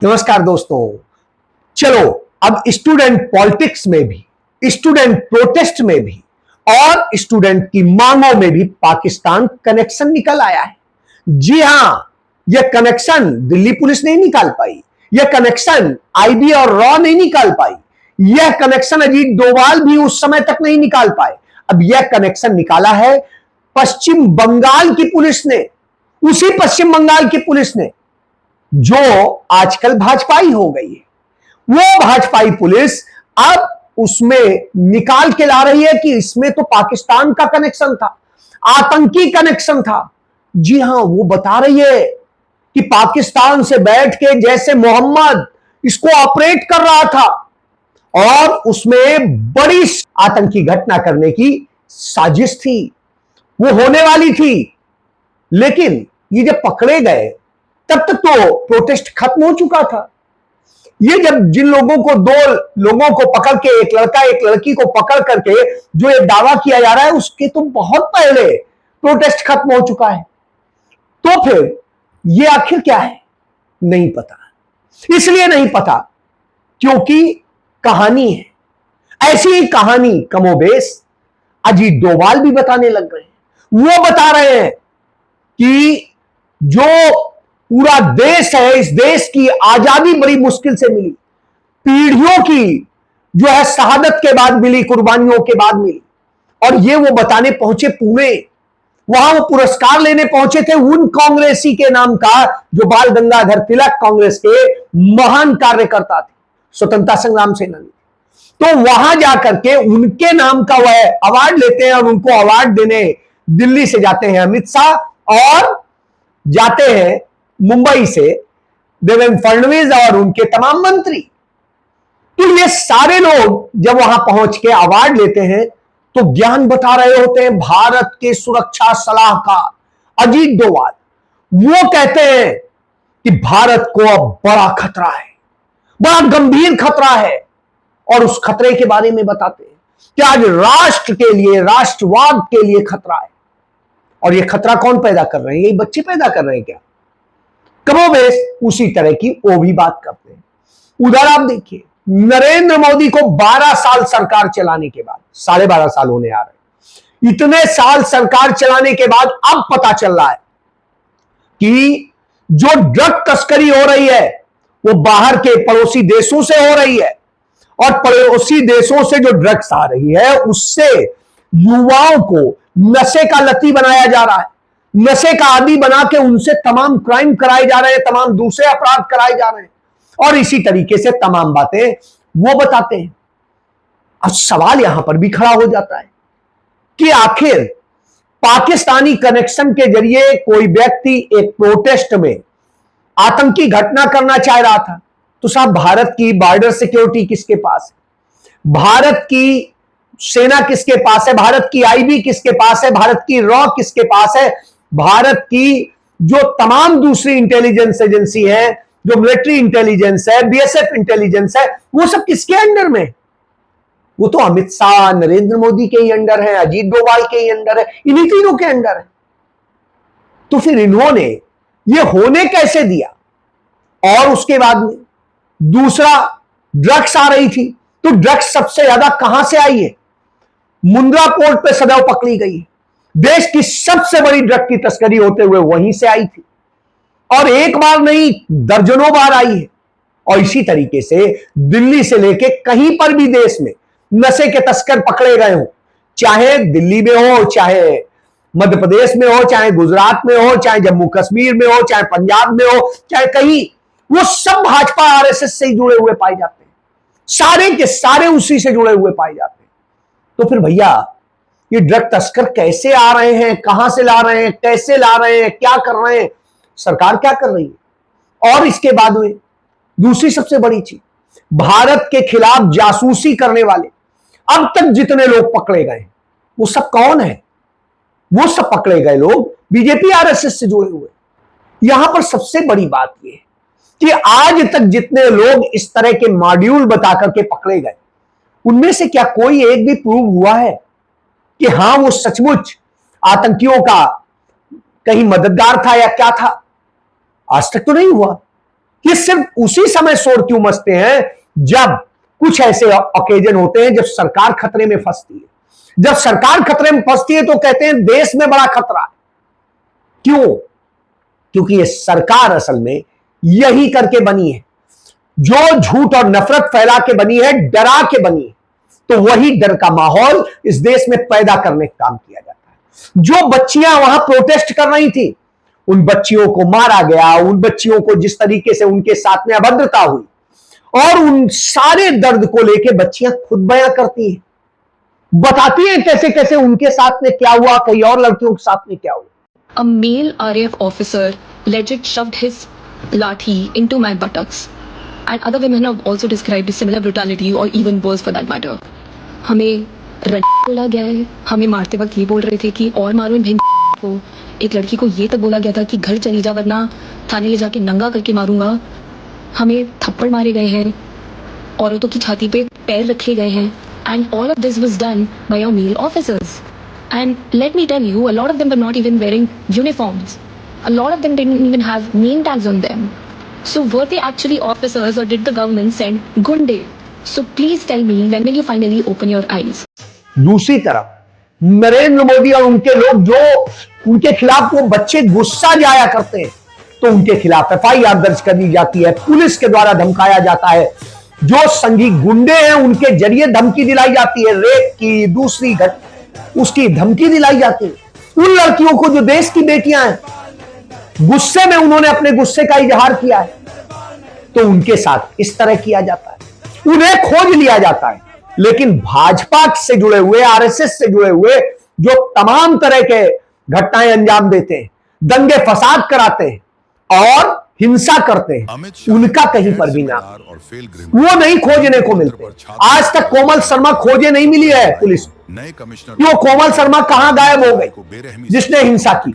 नमस्कार दोस्तों। चलो अब स्टूडेंट पॉलिटिक्स में भी, स्टूडेंट प्रोटेस्ट में भी और स्टूडेंट की मांगों में भी पाकिस्तान कनेक्शन निकल आया है। जी हां, यह कनेक्शन दिल्ली पुलिस नहीं निकाल पाई, यह कनेक्शन आईबी और रॉ नहीं निकाल पाई, यह कनेक्शन अजीत डोभाल भी उस समय तक नहीं निकाल पाए। अब यह कनेक्शन निकाला है पश्चिम बंगाल की पुलिस ने, उसी पश्चिम बंगाल की पुलिस ने जो आजकल भाजपाई हो गई है। वो भाजपाई पुलिस अब उसमें निकाल के ला रही है कि इसमें तो पाकिस्तान का कनेक्शन था, आतंकी कनेक्शन था। जी हां, वो बता रही है कि पाकिस्तान से बैठ के जैसे मोहम्मद इसको ऑपरेट कर रहा था और उसमें बड़ी आतंकी घटना करने की साजिश थी, वो होने वाली थी। लेकिन ये जब पकड़े गए तब तक तो प्रोटेस्ट खत्म हो चुका था। ये जब जिन लोगों को, दो लोगों को पकड़ के, एक लड़का एक लड़की को पकड़ करके जो ये दावा किया जा रहा है, उसके तो बहुत पहले प्रोटेस्ट खत्म हो चुका है। तो फिर ये आखिर क्या है, नहीं पता। इसलिए नहीं पता क्योंकि कहानी है। ऐसी ही कहानी कमोबेश अजीत डोभाल भी बताने लग रहे हैं। वो बता रहे हैं कि जो पूरा देश है, इस देश की आजादी बड़ी मुश्किल से मिली, पीढ़ियों की जो है शहादत के बाद मिली, कुर्बानियों के बाद मिली। और ये वो बताने पहुंचे पुणे, वहां वो पुरस्कार लेने पहुंचे थे उन कांग्रेसी के नाम का जो बाल गंगाधर तिलक कांग्रेस के महान कार्यकर्ता थे, स्वतंत्रता संग्राम सेनानी। तो वहां जाकर के उनके नाम का वह अवार्ड लेते हैं और उनको अवार्ड देने दिल्ली से जाते हैं अमित शाह और जाते हैं मुंबई से देवेंद्र फडणवीस और उनके तमाम मंत्री। तो ये सारे लोग जब वहां पहुंच के अवार्ड लेते हैं तो ज्ञान बता रहे होते हैं भारत के सुरक्षा सलाहकार अजीत डोभाल। वो कहते हैं कि भारत को अब बड़ा खतरा है, बड़ा गंभीर खतरा है, और उस खतरे के बारे में बताते हैं कि आज राष्ट्र के लिए, राष्ट्रवाद के लिए खतरा है। और ये खतरा कौन पैदा कर रहे हैं? ये बच्चे पैदा कर रहे हैं क्या? कमोबेश उसी तरह की वो भी बात करते हैं। उधर आप देखिए, नरेंद्र मोदी को 12 साल सरकार चलाने के बाद, 12.5 साल होने आ रहे, इतने साल सरकार चलाने के बाद अब पता चल रहा है कि जो ड्रग तस्करी हो रही है वो बाहर के पड़ोसी देशों से हो रही है, और पड़ोसी देशों से जो ड्रग्स आ रही है उससे युवाओं को नशे का लती बनाया जा रहा है, नशे का आदी बना के उनसे तमाम क्राइम कराए जा रहे हैं, तमाम दूसरे अपराध कराए जा रहे हैं, और इसी तरीके से तमाम बातें वो बताते हैं। अब सवाल यहां पर भी खड़ा हो जाता है कि आखिर पाकिस्तानी कनेक्शन के जरिए कोई व्यक्ति एक प्रोटेस्ट में आतंकी घटना करना चाह रहा था, तो साहब भारत की बॉर्डर सिक्योरिटी किसके पास है, भारत की सेना किसके पास है, भारत की आईबी किसके पास है, भारत की रॉ किसके पास है, भारत की जो तमाम दूसरी इंटेलिजेंस एजेंसी है, जो मिलिट्री इंटेलिजेंस है, बीएसएफ इंटेलिजेंस है, वो सब किसके अंडर में? वो तो अमित शाह, नरेंद्र मोदी के ही अंडर है, अजीत डोभाल के ही अंडर है, इन्हीं तीनों के अंडर है। तो फिर इन्होंने ये होने कैसे दिया? और उसके बाद में दूसरा, ड्रग्स आ रही थी, तो ड्रग्स सबसे ज्यादा कहां से आई है? मुंद्रा पोर्ट पे सदैव पकड़ी गई है। देश की सबसे बड़ी ड्रग की तस्करी होते हुए वहीं से आई थी, और एक बार नहीं दर्जनों बार आई है। और इसी तरीके से दिल्ली से लेके कहीं पर भी देश में नशे के तस्कर पकड़े गए हो, चाहे दिल्ली में हो, चाहे मध्य प्रदेश में हो, चाहे गुजरात में हो, चाहे जम्मू कश्मीर में हो, चाहे पंजाब में हो, चाहे कहीं, वो सब भाजपा आरएसएस से जुड़े हुए पाए जाते हैं, सारे के सारे उसी से जुड़े हुए पाए जाते हैं। तो फिर भैया ये ड्रग तस्कर कैसे आ रहे हैं, कहां से ला रहे हैं, कैसे ला रहे हैं, क्या कर रहे हैं, सरकार क्या कर रही है? और इसके बाद में दूसरी सबसे बड़ी चीज, भारत के खिलाफ जासूसी करने वाले अब तक जितने लोग पकड़े गए वो सब कौन है? वो सब पकड़े गए लोग बीजेपी आरएसएस से जुड़े हुए। यहां पर सबसे बड़ी बात यह है कि आज तक जितने लोग इस तरह के मॉड्यूल बता करके पकड़े गए, उनमें से क्या कोई एक भी प्रूव हुआ है कि हां वो सचमुच आतंकियों का कहीं मददगार था या क्या था? आज तक तो नहीं हुआ। कि सिर्फ उसी समय शोर क्यों मचते हैं जब कुछ ऐसे ओकेजन होते हैं जब सरकार खतरे में फंसती है। जब सरकार खतरे में फंसती है तो कहते हैं देश में बड़ा खतरा है। क्यों? क्योंकि ये सरकार असल में यही करके बनी है, जो झूठ और नफरत फैला के बनी है, डरा के बनी है, तो वही डर का माहौल इस देश में पैदा करने का काम किया जाता है। जो बच्चियां वहां प्रोटेस्ट कर रही थी, उन बच्चियों को मारा गया, उन बच्चियों को जिस तरीके से उनके साथ में अभद्रता हुई, और उन सारे दर्द को लेके बच्चियां खुद बयां करती हैं, बताती हैं कैसे कैसे उनके साथ में क्या हुआ, कई और लड़कियों के साथ में क्या हुआ। A male RAF officer legit shoved his lathi into my buttocks, and other women have also described similar brutality or even worse for that matter. हमें बोला गया है, हमें मारते वक्त ये बोल रहे थे कि और मारो इन को। एक लड़की को ये तक बोला गया था कि घर चली जा वरना थाने ले जाके नंगा करके मारूंगा। हमें थप्पड़ मारे गए हैं, औरतों की छाती पे पैर रखे गए हैं, and all of this was done by our male officers. And let me tell you, a lot of them were not even wearing uniforms. A lot of them didn't even have name tags on them. So were they actually officers or did the government send gunde? So please tell me, when will you finally open your eyes? दूसरी तरफ नरेंद्र मोदी और उनके लोग जो उनके खिलाफ वो बच्चे गुस्सा जाया करते हैं, तो उनके खिलाफ FIR दर्ज कर दी जाती है, पुलिस के द्वारा धमकाया जाता है, जो संघी गुंडे हैं उनके जरिए धमकी दिलाई जाती है, रेप की दूसरी उसकी धमकी दिलाई जाती है। उन लड़कियों को जो देश की बेटियां हैं, गुस्से में उन्होंने अपने गुस्से का इजहार किया है, तो उनके साथ इस तरह किया जाता है, उन्हें खोज लिया जाता है। लेकिन भाजपा से जुड़े हुए, RSS से जुड़े हुए जो तमाम तरह के घटनाएं अंजाम देते हैं, दंगे फसाद कराते हैं और हिंसा करते हैं, उनका कहीं पर भी नाम, वो नहीं खोजने को मिलते। आज तक कोमल शर्मा खोजे नहीं मिली है पुलिस को। वो कोमल शर्मा कहां गायब हो गई जिसने हिंसा की?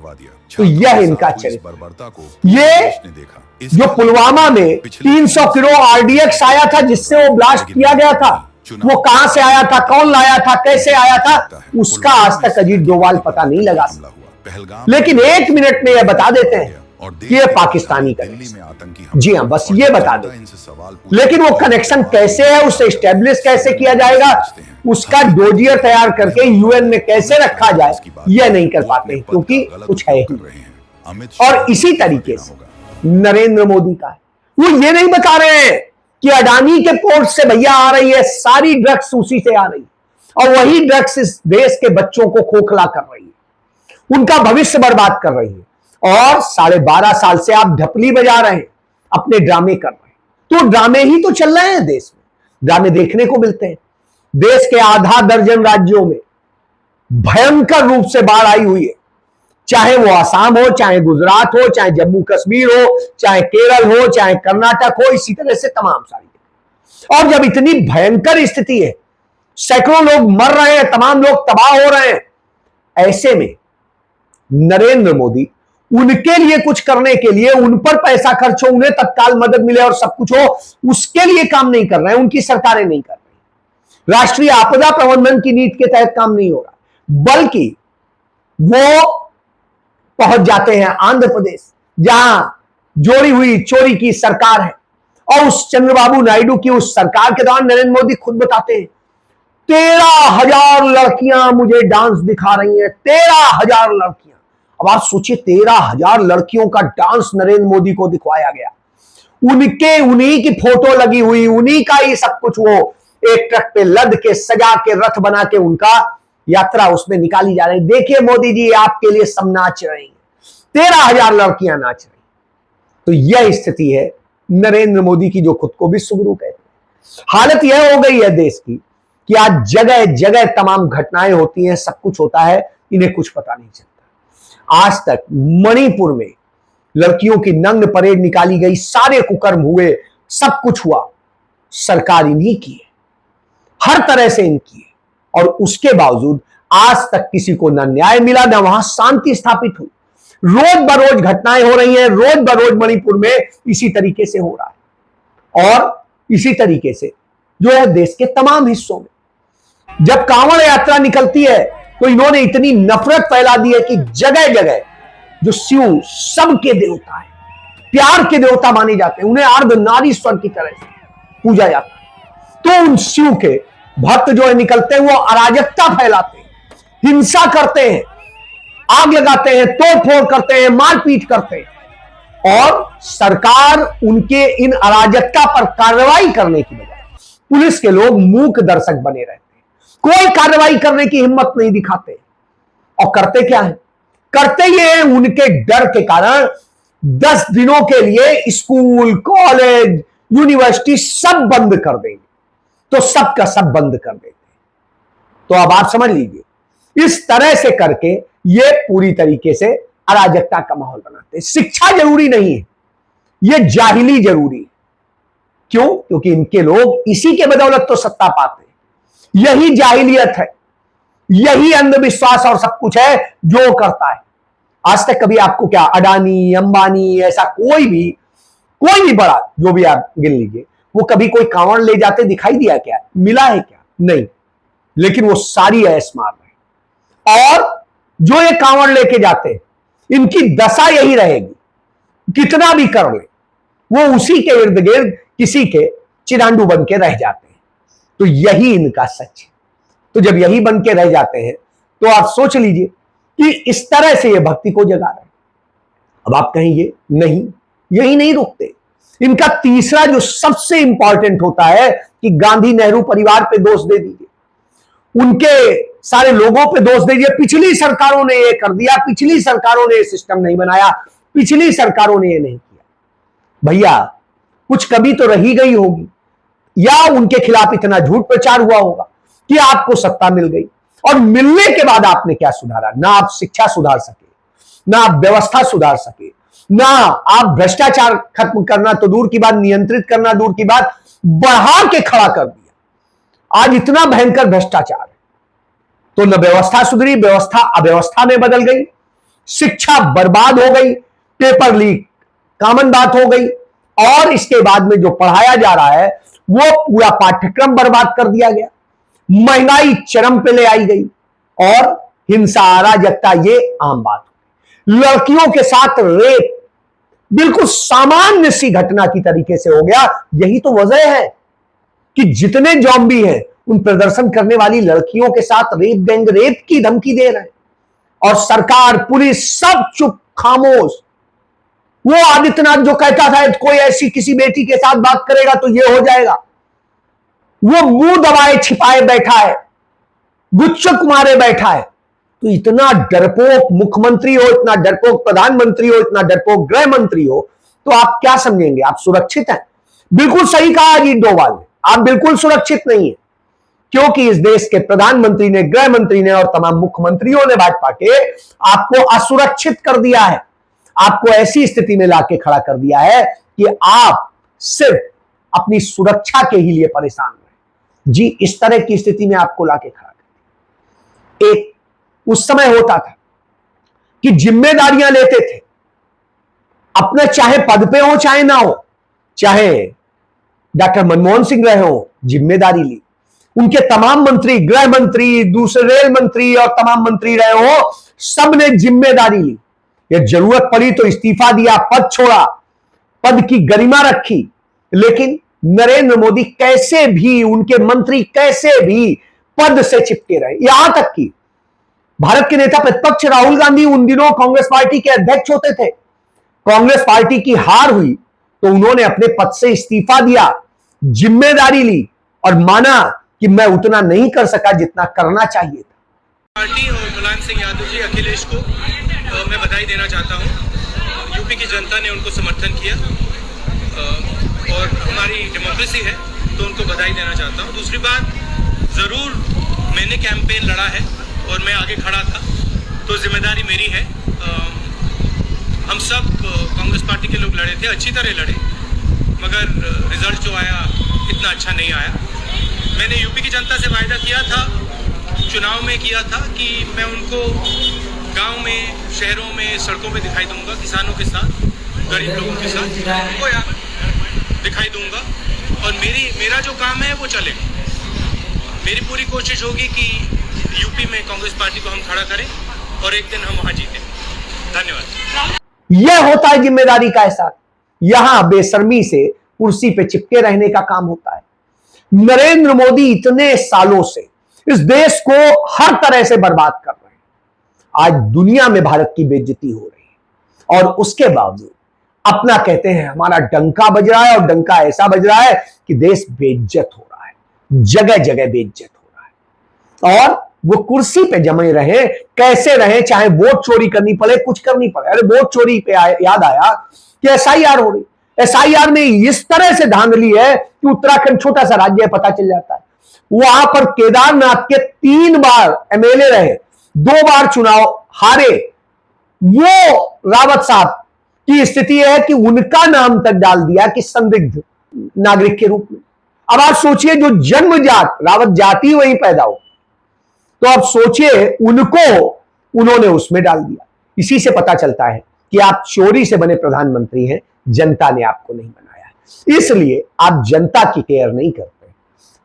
तो यह इनका चरित्र। ये जो पुलवामा में 300 किलो RDX आया था, जिससे वो ब्लास्ट किया गया था, वो कहां से आया था, कौन लाया था, कैसे आया था, उसका आज तक अजीत डोभाल पता नहीं लगा सका। लेकिन एक मिनट में यह बता देते हैं कि ये पाकिस्तानी कनेक्शन। जी हां, बस ये बता दो। लेकिन वो कनेक्शन कैसे है, उसे स्टेब्लिश कैसे किया जाएगा, उसका डोजियर तैयार करके UN में कैसे रखा जाए, यह नहीं कर पाते क्योंकि कुछ है ही। और इसी तरीके से नरेंद्र मोदी का है, वो ये नहीं बता रहे हैं कि अडानी के पोर्ट से भैया आ रही है, सारी ड्रग्स उसी से आ रही है, और वही ड्रग्स इस देश के बच्चों को खोखला कर रही है, उनका भविष्य बर्बाद कर रही है। और 12.5 साल से आप ढपली बजा रहे हैं, अपने ड्रामे कर रहे हैं, तो ड्रामे ही तो चल रहे हैं देश में, ड्रामे देखने को मिलते हैं। देश के आधा दर्जन राज्यों में भयंकर रूप से बाढ़ आई हुई है, चाहे वो आसाम हो, चाहे गुजरात हो, चाहे जम्मू कश्मीर हो, चाहे केरल हो, चाहे कर्नाटक हो, इसी तरह से तमाम सारी। और जब इतनी भयंकर स्थिति है, सैकड़ों लोग मर रहे हैं, तमाम लोग तबाह हो रहे हैं, ऐसे में नरेंद्र मोदी उनके लिए कुछ करने के लिए, उन पर पैसा खर्च हो, उन्हें तत्काल मदद मिले और सब कुछ हो, उसके लिए काम नहीं कर रहे हैं, उनकी सरकारें नहीं कर रही। राष्ट्रीय आपदा प्रबंधन की नीति के तहत काम नहीं हो रहा, बल्कि वो पहुंच जाते हैं आंध्र प्रदेश, जहां जोड़ी हुई चोरी की सरकार है, और उस चंद्रबाबू नायडू की उस सरकार के दौरान नरेंद्र मोदी खुद बताते हैं 13,000 लड़कियां मुझे डांस दिखा रही हैं, 13,000 लड़कियां। अब आप सोचिए, 13,000 लड़कियों का डांस नरेंद्र मोदी को दिखवाया गया, उन्हीं की फोटो लगी हुई, उन्हीं का ही सब कुछ, वो एक ट्रक पे लद के सजा के रथ बना के उनका यात्रा उसमें निकाली जा रही। देखिए मोदी जी, आपके लिए सब नाच रहे हैं, 13,000 लड़कियां नाच रही। तो यह स्थिति है नरेंद्र मोदी की, जो खुद को भी सुगरू कहते हैं। हालत यह हो गई है देश की कि आज जगह जगह तमाम घटनाएं होती हैं, सब कुछ होता है, इन्हें कुछ पता नहीं चलता। आज तक मणिपुर में लड़कियों की नग्न परेड निकाली गई, सारे कुकर्म हुए, सब कुछ हुआ, सरकार इन्हीं की है, हर तरह से इनकी है, और उसके बावजूद आज तक किसी को न न्याय मिला, न वहां शांति स्थापित हुई। रोज बरोज घटनाएं हो रही हैं, रोज बरोज मणिपुर में इसी तरीके से हो रहा है। और इसी तरीके से जो है देश के तमाम हिस्सों में जब कांवड़ यात्रा निकलती है, तो इन्होंने इतनी नफरत फैला दी है कि जगह जगह जो शिव सबके देवता है, प्यार के देवता माने जाते हैं, उन्हें अर्धनारीश्वर की तरह से पूजा जाता है। तो उन शिव के भक्त जो है निकलते हैं, वो अराजकता फैलाते हैं, हिंसा करते हैं, आग लगाते हैं, तोड़फोड़ करते हैं, मारपीट करते हैं, और सरकार उनके इन अराजकता पर कार्रवाई करने की बजाय पुलिस के लोग मूक दर्शक बने रहते हैं, कोई कार्रवाई करने की हिम्मत नहीं दिखाते। और करते क्या है? करते ये उनके डर के कारण 10 दिनों के लिए स्कूल, कॉलेज, यूनिवर्सिटी सब बंद कर देंगे। तो सब का सब बंद कर देंगे। तो अब आप समझ लीजिए, इस तरह से करके ये पूरी तरीके से अराजकता का माहौल बनाते हैं। शिक्षा जरूरी नहीं है, ये जाहिली जरूरी है। क्यों? क्योंकि इनके लोग इसी के बदौलत तो सत्ता पाते हैं। यही जाहिलियत है, यही अंधविश्वास और सब कुछ है जो करता है। आज तक कभी आपको क्या अडानी, अंबानी, ऐसा कोई भी बड़ा जो भी आप गिन लीजिए, वो कभी कोई कांवड़ ले जाते दिखाई दिया क्या? मिला है क्या? नहीं। लेकिन वो सारी ऐश मार रहे हैं। और जो ये कांवड़ लेके जाते हैं, इनकी दशा यही रहेगी, कितना भी कर ले वो उसी के इर्द गिर्द किसी के चिरांडू बन के रह जाते हैं। तो यही इनका सच है। तो जब यही बन के रह जाते हैं, तो आप सोच लीजिए कि इस तरह से ये भक्ति को जगा रहे हैं। अब आप कहेंगे नहीं, यही नहीं रुकते। इनका तीसरा जो सबसे इंपॉर्टेंट होता है कि गांधी नेहरू परिवार पे दोष दे दीजिए, उनके सारे लोगों पे दोष दे दीजिए। पिछली सरकारों ने ये कर दिया, पिछली सरकारों ने ये सिस्टम नहीं बनाया, पिछली सरकारों ने ये नहीं किया। भैया कुछ कभी तो रही गई होगी, या उनके खिलाफ इतना झूठ प्रचार हुआ होगा कि आपको सत्ता मिल गई, और मिलने के बाद आपने क्या सुधारा? ना आप शिक्षा सुधार सके, ना आप व्यवस्था सुधार सके, ना आप भ्रष्टाचार खत्म करना तो दूर की बात, नियंत्रित करना दूर की बात, बढ़ा के खड़ा कर दिया। आज इतना भयंकर भ्रष्टाचार है। तो न व्यवस्था सुधरी, व्यवस्था अव्यवस्था में बदल गई, शिक्षा बर्बाद हो गई, पेपर लीक कॉमन बात हो गई, और इसके बाद में जो पढ़ाया जा रहा है वो पूरा पाठ्यक्रम बर्बाद कर दिया गया। महंगाई चरम पे ले आई गई, और हिंसा, अराजकता ये आम बात हो। लड़कियों के साथ रेप बिल्कुल सामान्य सी घटना की तरीके से हो गया। यही तो वजह है कि जितने जॉम्बी हैं उन प्रदर्शन करने वाली लड़कियों के साथ रेप गैंग रेप की धमकी दे रहे हैं, और सरकार, पुलिस सब चुप खामोश। वो आदित्यनाथ जो कहता था कोई ऐसी किसी बेटी के साथ बात करेगा तो ये हो जाएगा, वो मुंह दबाए छिपाए बैठा है, गुच्चक मारे बैठा है। तो इतना डरपोक मुख्यमंत्री हो, इतना डरपोक प्रधानमंत्री हो, इतना डरपोक गृह मंत्री हो, तो आप क्या समझेंगे आप सुरक्षित हैं? बिल्कुल सही कहा अजीत डोभाल ने, आप बिल्कुल सुरक्षित नहीं है। क्योंकि इस देश के प्रधानमंत्री ने, गृह मंत्री ने और तमाम मुख्यमंत्रियों ने भाजपा के आपको असुरक्षित कर दिया है। आपको ऐसी स्थिति में लाके खड़ा कर दिया है कि आप सिर्फ अपनी सुरक्षा के ही लिए परेशान रहे। जी, इस तरह की स्थिति में आपको लाके खड़ा कर दिया। एक उस समय होता था कि जिम्मेदारियां लेते थे अपने, चाहे पद पे हो चाहे ना हो, चाहे डॉक्टर मनमोहन सिंह रहे हो, जिम्मेदारी ली। उनके तमाम मंत्री, गृह मंत्री, दूसरे रेल मंत्री और तमाम मंत्री रहे हो, सबने जिम्मेदारी ली। यह जरूरत पड़ी तो इस्तीफा दिया, पद छोड़ा, पद की गरिमा रखी। लेकिन नरेंद्र मोदी कैसे भी, उनके मंत्री कैसे भी पद से चिपके रहे। यहां तक कि भारत के नेता प्रतिपक्ष राहुल गांधी उन दिनों कांग्रेस पार्टी के अध्यक्ष होते थे। कांग्रेस पार्टी की हार हुई तो उन्होंने अपने पद से इस्तीफा दिया, जिम्मेदारी ली और माना कि मैं उतना नहीं कर सका जितना करना चाहिए था। पार्टी और मुलायम सिंह यादव जी, अखिलेश को मैं बधाई देना चाहता हूं। यूपी की जनता ने उनको समर्थन किया और हमारी डेमोक्रेसी है तो उनको बधाई देना चाहता हूं। दूसरी बात, ज़रूर मैंने कैंपेन लड़ा है और मैं आगे खड़ा था, तो जिम्मेदारी मेरी है। हम सब कांग्रेस पार्टी के लोग लड़े थे, अच्छी तरह लड़े, मगर रिजल्ट जो आया इतना अच्छा नहीं आया। मैंने यूपी की जनता से वायदा किया था, चुनाव में किया था कि मैं उनको गांव में, शहरों में, सड़कों पे दिखाई दूंगा, किसानों के साथ, गरीब लोगों के साथ उनको यहाँ दिखाई दूंगा, और मेरा जो काम है वो चलेगा। मेरी पूरी कोशिश होगी कि यूपी में कांग्रेस पार्टी को हम खड़ा करें और एक दिन हम वहां जीतें। धन्यवाद। यह होता है जिम्मेदारी का एहसास। यहां बेशर्मी से कुर्सी पे चिपके रहने का काम होता है। नरेंद्र मोदी इतने सालों से इस देश को हर तरह से बर्बाद कर रहे हैं। आज दुनिया में भारत की बेइज्जती हो रही है और उसके बावजूद अपना कहते हैं हमारा डंका बज रहा है, और डंका ऐसा बज रहा है कि देश बेइज्जत हो रहा है, जगह जगह बेइज्जत हो रहा है। और वो कुर्सी पे जमे रहे, कैसे रहे, चाहे वोट चोरी करनी पड़े, कुछ करनी पड़े। अरे वोट चोरी पे याद आया कि एसआईआर हो रही, एसआईआर में इस तरह से धांधली है कि उत्तराखंड छोटा सा राज्य है, पता चल जाता है। वहां पर केदारनाथ के 3 बार एमएलए रहे, 2 बार चुनाव हारे। वो रावत साहब की स्थिति है कि उनका नाम तक डाल दिया कि संदिग्ध नागरिक के रूप में। अब आप सोचिए, जो जन्मजात रावत जाति वहीं पैदा हो, तो आप सोचिए उनको उन्होंने उसमें डाल दिया। इसी से पता चलता है कि आप चोरी से बने प्रधानमंत्री हैं, जनता ने आपको नहीं बनाया है। इसलिए आप जनता की केयर नहीं करते,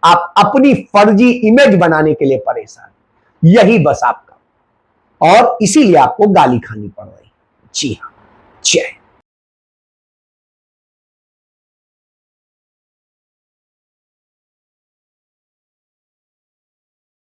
आप अपनी फर्जी इमेज बनाने के लिए परेशान, यही बस आपका, और इसीलिए आपको गाली खानी पड़ रही। जी हां, जय।